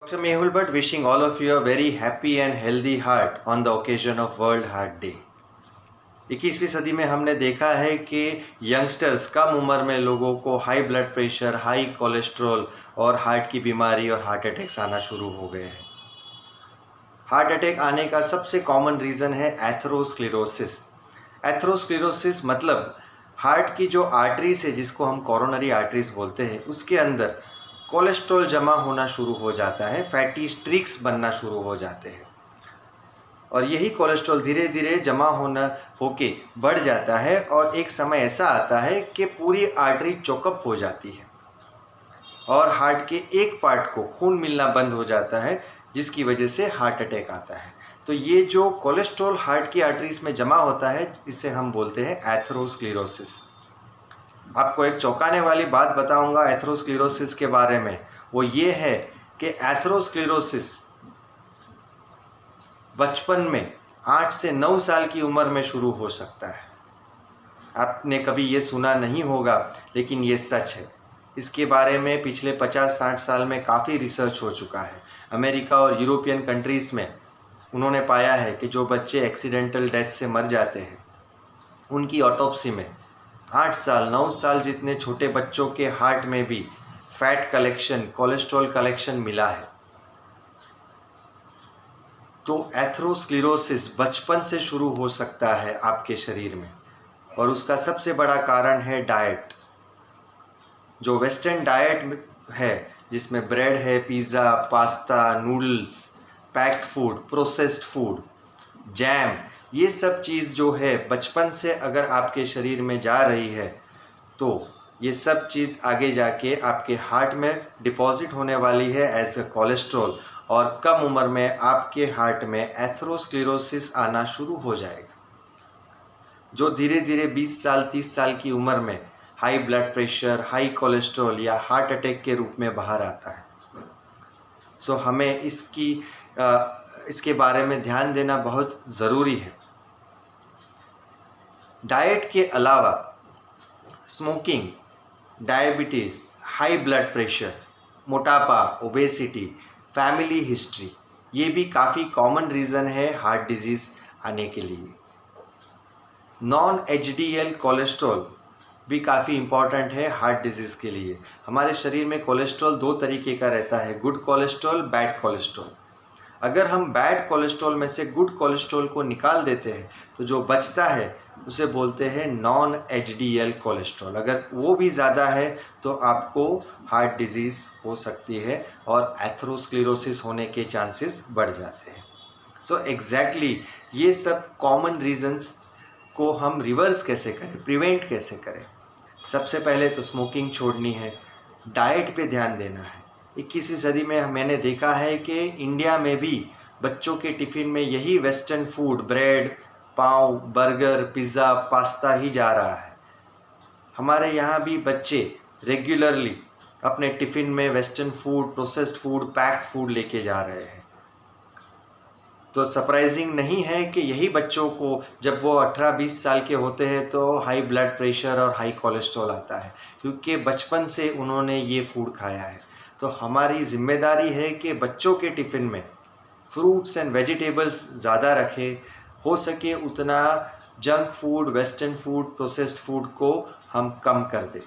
Dr. Mehul Bhatt wishing all of you a very happy and healthy heart on the occasion of World Heart Day. 21वीं सदी में हमने देखा है कि यंगस्टर्स कम उम्र में लोगों को high blood pressure, high cholesterol और हार्ट की बीमारी और हार्ट अटैक्स आना शुरू हो गए हैं। हार्ट अटैक आने का सबसे कॉमन रीज़न है एथेरोस्क्लेरोसिस। एथेरोस्क्लेरोसिस मतलब हार्ट की जो आर्टरीज है, जिसको हम कोरोनरी आर्टरीज बोलते हैं, उसके अंदर कोलेस्ट्रॉल जमा होना शुरू हो जाता है, फैटी स्ट्रिक्स बनना शुरू हो जाते हैं और यही कोलेस्ट्रॉल धीरे धीरे जमा होके बढ़ जाता है और एक समय ऐसा आता है कि पूरी आर्टरी चोकअप हो जाती है और हार्ट के एक पार्ट को खून मिलना बंद हो जाता है, जिसकी वजह से हार्ट अटैक आता है। तो ये जो कोलेस्ट्रॉल हार्ट की आर्टरीज में जमा होता है, इसे हम बोलते हैं एथेरोस्क्लेरोसिस। आपको एक चौंकाने वाली बात बताऊंगा एथेरोस्क्लेरोसिस के बारे में। वो ये है कि एथेरोस्क्लेरोसिस बचपन में 8 से 9 साल की उम्र में शुरू हो सकता है। आपने कभी ये सुना नहीं होगा, लेकिन ये सच है। इसके बारे में पिछले 50-60 साल में काफ़ी रिसर्च हो चुका है। अमेरिका और यूरोपियन कंट्रीज़ में उन्होंने पाया है कि जो बच्चे एक्सीडेंटल डेथ से मर जाते हैं, उनकी ऑटोप्सी में 8 साल 9 साल जितने छोटे बच्चों के हार्ट में भी फैट कलेक्शन, कोलेस्ट्रॉल कलेक्शन मिला है। तो एथेरोस्क्लेरोसिस बचपन से शुरू हो सकता है आपके शरीर में और उसका सबसे बड़ा कारण है डाइट। जो वेस्टर्न डाइट है, जिसमें ब्रेड है, pizza, pasta, noodles, packed food, processed food, jam, ये सब चीज़ जो है बचपन से अगर आपके शरीर में जा रही है तो ये सब चीज़ आगे जाके आपके हार्ट में डिपॉजिट होने वाली है एज अ कोलेस्ट्रॉल और कम उम्र में आपके हार्ट में एथेरोस्क्लेरोसिस आना शुरू हो जाएगा, जो धीरे धीरे 20 साल 30 साल की उम्र में high blood pressure, high cholesterol या हार्ट अटैक के रूप में बाहर आता है। सो हमें इसके बारे में ध्यान देना बहुत ज़रूरी है। डाइट के अलावा smoking, diabetes, high blood pressure, मोटापा, ओबेसिटी, फैमिली हिस्ट्री, ये भी काफ़ी कॉमन रीज़न है हार्ट डिजीज़ आने के लिए। नॉन एचडीएल कोलेस्ट्रॉल भी काफ़ी इम्पॉर्टेंट है हार्ट डिजीज़ के लिए। हमारे शरीर में कोलेस्ट्रॉल 2 तरीके का रहता है, गुड कोलेस्ट्रॉल, बैड कोलेस्ट्रॉल। अगर हम बैड कोलेस्ट्रॉल में से गुड कोलेस्ट्रॉल को निकाल देते हैं तो जो बचता है उसे बोलते हैं नॉन एचडीएल कोलेस्ट्रॉल। अगर वो भी ज़्यादा है तो आपको हार्ट डिजीज़ हो सकती है और एथेरोस्क्लेरोसिस होने के चांसेस बढ़ जाते हैं। सो एग्जैक्टली ये सब कॉमन रीजंस को हम रिवर्स कैसे करें, प्रिवेंट कैसे करें? सबसे पहले तो स्मोकिंग छोड़नी है, डाइट पे ध्यान देना है। 21वीं सदी में मैंने देखा है कि इंडिया में भी बच्चों के टिफ़िन में यही वेस्टर्न फूड, ब्रेड, पाव, बर्गर, पिज़्ज़ा, पास्ता ही जा रहा है। हमारे यहाँ भी बच्चे रेगुलरली अपने टिफ़िन में western food, processed food, packed food लेके जा रहे हैं। तो सरप्राइजिंग नहीं है कि यही बच्चों को जब वो 18-20 साल के होते हैं तो हाई ब्लड प्रेशर और हाई कोलेस्ट्रॉल आता है, क्योंकि बचपन से उन्होंने ये फूड खाया है। तो हमारी जिम्मेदारी है कि बच्चों के टिफ़िन में फ्रूट्स एंड वेजिटेबल्स ज़्यादा रखें, हो सके उतना junk food, western food, processed food को हम कम कर दें,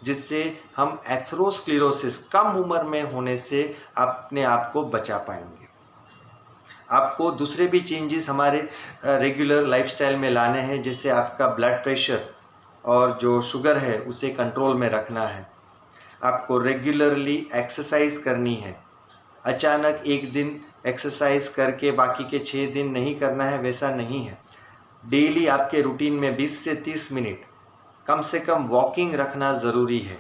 जिससे हम एथेरोस्क्लेरोसिस कम उम्र में होने से अपने आप को बचा पाएंगे। आपको दूसरे भी चेंजेस हमारे रेगुलर लाइफस्टाइल में लाने हैं, जैसे आपका ब्लड प्रेशर और जो शुगर है उसे कंट्रोल में रखना है। आपको रेगुलरली एक्सरसाइज करनी है। अचानक एक दिन एक्सरसाइज करके बाकी के 6 दिन नहीं करना है, वैसा नहीं है। डेली आपके रूटीन में 20 से 30 मिनट कम से कम वॉकिंग रखना ज़रूरी है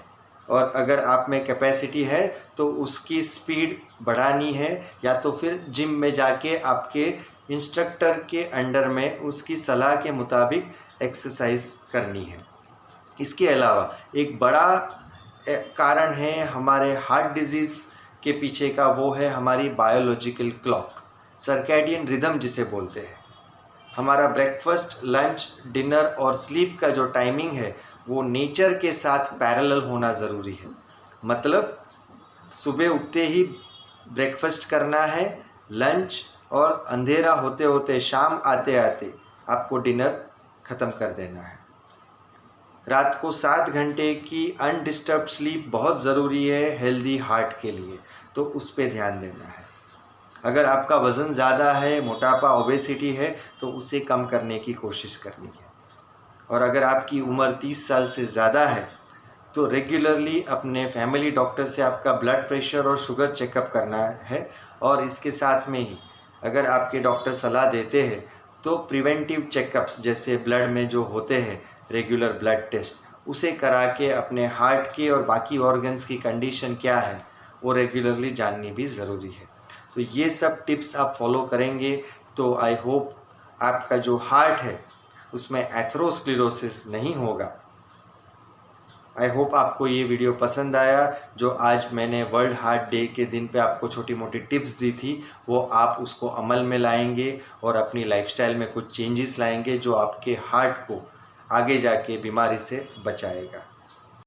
और अगर आप में कैपेसिटी है तो उसकी स्पीड बढ़ानी है या तो फिर जिम में जाके आपके इंस्ट्रक्टर के अंडर में उसकी सलाह के मुताबिक एक्सरसाइज करनी है। इसके अलावा एक बड़ा कारण है हमारे हार्ट डिजीज़ के पीछे का, वो है हमारी बायोलॉजिकल क्लॉक, सर्कैडियन रिदम जिसे बोलते हैं। हमारा ब्रेकफास्ट, लंच, डिनर और स्लीप का जो टाइमिंग है वो नेचर के साथ पैरेलल होना ज़रूरी है। मतलब सुबह उठते ही ब्रेकफास्ट करना है, लंच, और अंधेरा होते होते शाम आते आते आपको डिनर ख़त्म कर देना है। रात को 7 घंटे की अनडिस्टर्ब्ड स्लीप बहुत ज़रूरी है हेल्दी हार्ट के लिए, तो उस पे ध्यान देना है। अगर आपका वज़न ज़्यादा है, मोटापा, ओबेसिटी है, तो उसे कम करने की कोशिश करनी है। और अगर आपकी उम्र 30 साल से ज़्यादा है तो रेगुलरली अपने फैमिली डॉक्टर से आपका ब्लड प्रेशर और शुगर चेकअप करना है। और इसके साथ में ही अगर आपके डॉक्टर सलाह देते हैं तो प्रिवेंटिव चेकअप्स जैसे ब्लड में जो होते हैं रेगुलर ब्लड टेस्ट, उसे करा के अपने हार्ट के और बाकी ऑर्गन्स की कंडीशन क्या है वो रेगुलरली जाननी भी ज़रूरी है। तो ये सब टिप्स आप फॉलो करेंगे तो आई होप आपका जो हार्ट है उसमें एथेरोस्क्लेरोसिस नहीं होगा। आई होप आपको ये वीडियो पसंद आया। जो आज मैंने वर्ल्ड हार्ट डे के दिन पे आपको छोटी मोटी टिप्स दी थी वो आप उसको अमल में लाएंगे और अपनी लाइफस्टाइल में कुछ चेंजेस लाएंगे जो आपके हार्ट को आगे जाके बीमारी से बचाएगा।